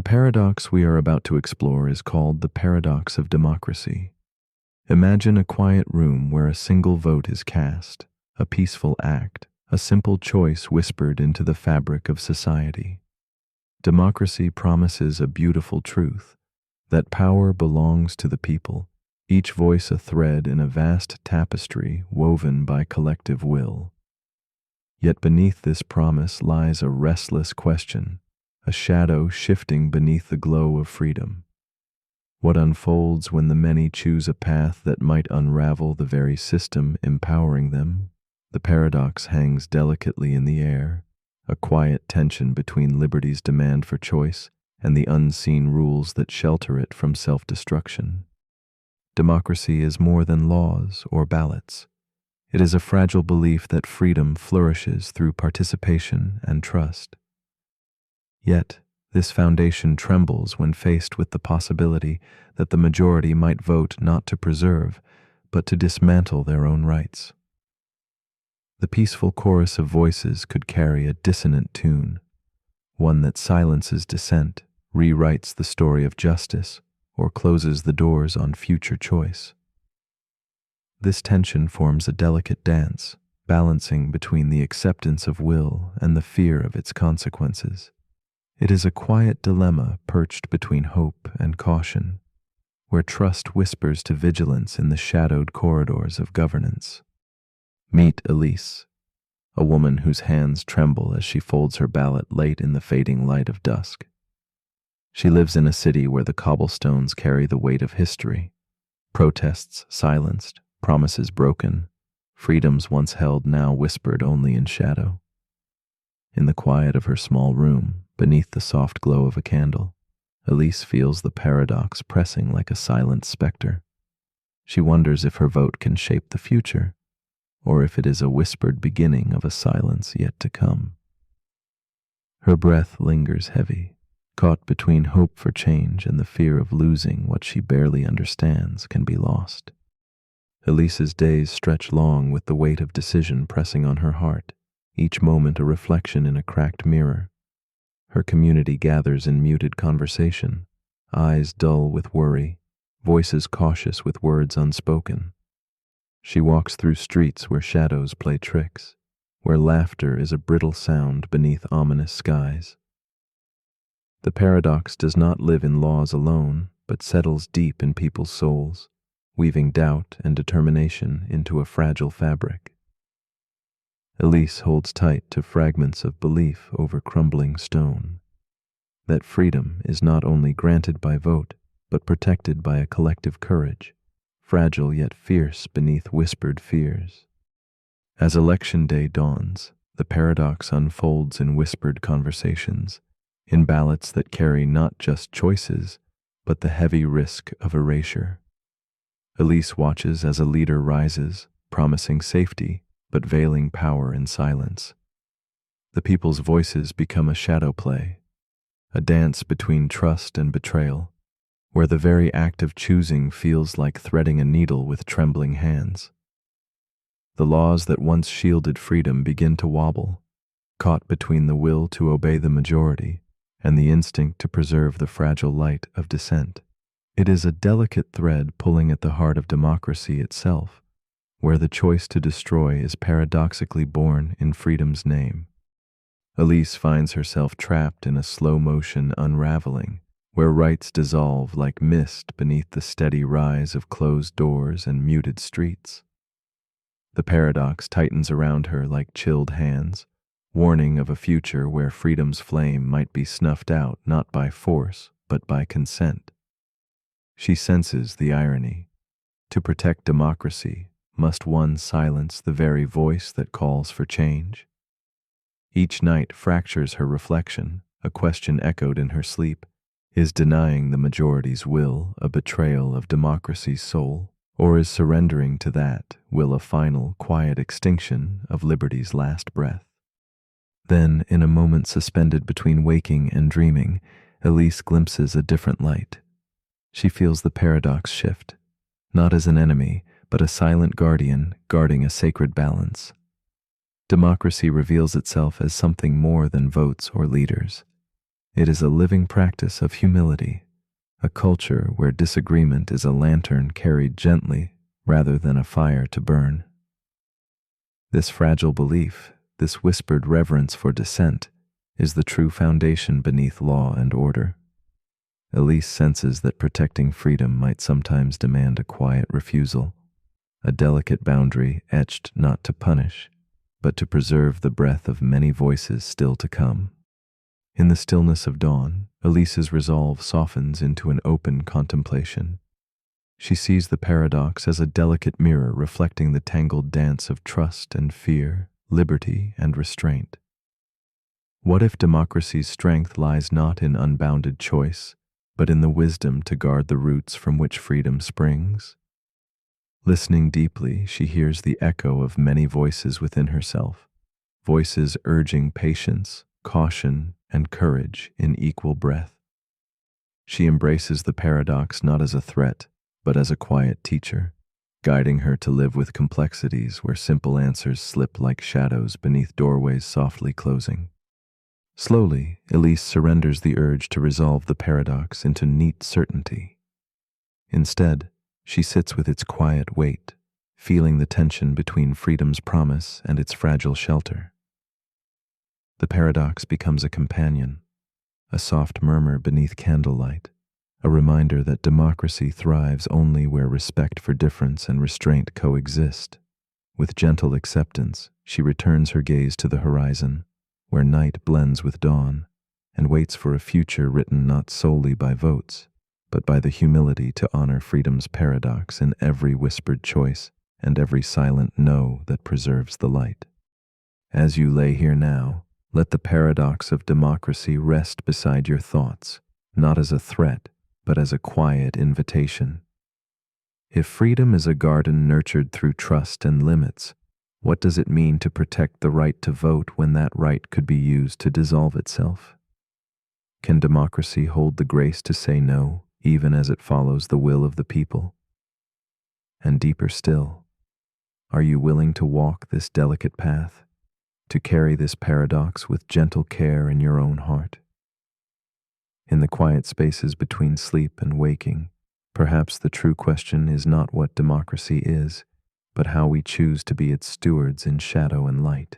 paradox we are about to explore is called the paradox of democracy. Imagine a quiet room where a single vote is cast, a peaceful act, a simple choice whispered into the fabric of society. Democracy promises a beautiful truth, that power belongs to the people, each voice a thread in a vast tapestry woven by collective will. Yet beneath this promise lies a restless question, a shadow shifting beneath the glow of freedom. What unfolds when the many choose a path that might unravel the very system empowering them? The paradox hangs delicately in the air, a quiet tension between liberty's demand for choice and the unseen rules that shelter it from self-destruction. Democracy is more than laws or ballots. It is a fragile belief that freedom flourishes through participation and trust. Yet, this foundation trembles when faced with the possibility that the majority might vote not to preserve, but to dismantle their own rights. The peaceful chorus of voices could carry a dissonant tune, one that silences dissent, rewrites the story of justice, or closes the doors on future choice. This tension forms a delicate dance, balancing between the acceptance of will and the fear of its consequences. It is a quiet dilemma perched between hope and caution, where trust whispers to vigilance in the shadowed corridors of governance. Meet Elise, a woman whose hands tremble as she folds her ballot late in the fading light of dusk. She lives in a city where the cobblestones carry the weight of history, protests silenced, promises broken, freedoms once held now whispered only in shadow. In the quiet of her small room, beneath the soft glow of a candle, Elise feels the paradox pressing like a silent specter. She wonders if her vote can shape the future, or if it is a whispered beginning of a silence yet to come. Her breath lingers heavy, caught between hope for change and the fear of losing what she barely understands can be lost. Elise's days stretch long with the weight of decision pressing on her heart, each moment a reflection in a cracked mirror. Her community gathers in muted conversation, eyes dull with worry, voices cautious with words unspoken. She walks through streets where shadows play tricks, where laughter is a brittle sound beneath ominous skies. The paradox does not live in laws alone, but settles deep in people's souls, weaving doubt and determination into a fragile fabric. Elise holds tight to fragments of belief over crumbling stone, that freedom is not only granted by vote, but protected by a collective courage, fragile yet fierce beneath whispered fears. As election day dawns, the paradox unfolds in whispered conversations, in ballots that carry not just choices, but the heavy risk of erasure. Elise watches as a leader rises, promising safety, but veiling power in silence. The people's voices become a shadow play, a dance between trust and betrayal, where the very act of choosing feels like threading a needle with trembling hands. The laws that once shielded freedom begin to wobble, caught between the will to obey the majority and the instinct to preserve the fragile light of dissent. It is a delicate thread pulling at the heart of democracy itself, where the choice to destroy is paradoxically born in freedom's name. Elise finds herself trapped in a slow-motion unraveling, where rights dissolve like mist beneath the steady rise of closed doors and muted streets. The paradox tightens around her like chilled hands, warning of a future where freedom's flame might be snuffed out not by force, but by consent. She senses the irony. To protect democracy, must one silence the very voice that calls for change? Each night fractures her reflection, a question echoed in her sleep. Is denying the majority's will a betrayal of democracy's soul, or is surrendering to that will a final, quiet extinction of liberty's last breath? Then, in a moment suspended between waking and dreaming, Elise glimpses a different light. She feels the paradox shift, not as an enemy, but a silent guardian guarding a sacred balance. Democracy reveals itself as something more than votes or leaders. It is a living practice of humility, a culture where disagreement is a lantern carried gently rather than a fire to burn. This fragile belief, this whispered reverence for dissent, is the true foundation beneath law and order. Elise senses that protecting freedom might sometimes demand a quiet refusal, a delicate boundary etched not to punish, but to preserve the breath of many voices still to come. In the stillness of dawn, Elise's resolve softens into an open contemplation. She sees the paradox as a delicate mirror reflecting the tangled dance of trust and fear, liberty and restraint. What if democracy's strength lies not in unbounded choice, but in the wisdom to guard the roots from which freedom springs? Listening deeply, she hears the echo of many voices within herself, voices urging patience, caution, and courage in equal breath. She embraces the paradox not as a threat, but as a quiet teacher, guiding her to live with complexities where simple answers slip like shadows beneath doorways softly closing. Slowly, Elise surrenders the urge to resolve the paradox into neat certainty. Instead, she sits with its quiet weight, feeling the tension between freedom's promise and its fragile shelter. The paradox becomes a companion, a soft murmur beneath candlelight, a reminder that democracy thrives only where respect for difference and restraint coexist. With gentle acceptance, she returns her gaze to the horizon, where night blends with dawn, and waits for a future written not solely by votes, but by the humility to honor freedom's paradox in every whispered choice and every silent no that preserves the light. As you lay here now, let the paradox of democracy rest beside your thoughts, not as a threat, but as a quiet invitation. If freedom is a garden nurtured through trust and limits, what does it mean to protect the right to vote when that right could be used to dissolve itself? Can democracy hold the grace to say no, even as it follows the will of the people? And deeper still, are you willing to walk this delicate path, to carry this paradox with gentle care in your own heart? In the quiet spaces between sleep and waking, perhaps the true question is not what democracy is, but how we choose to be its stewards in shadow and light.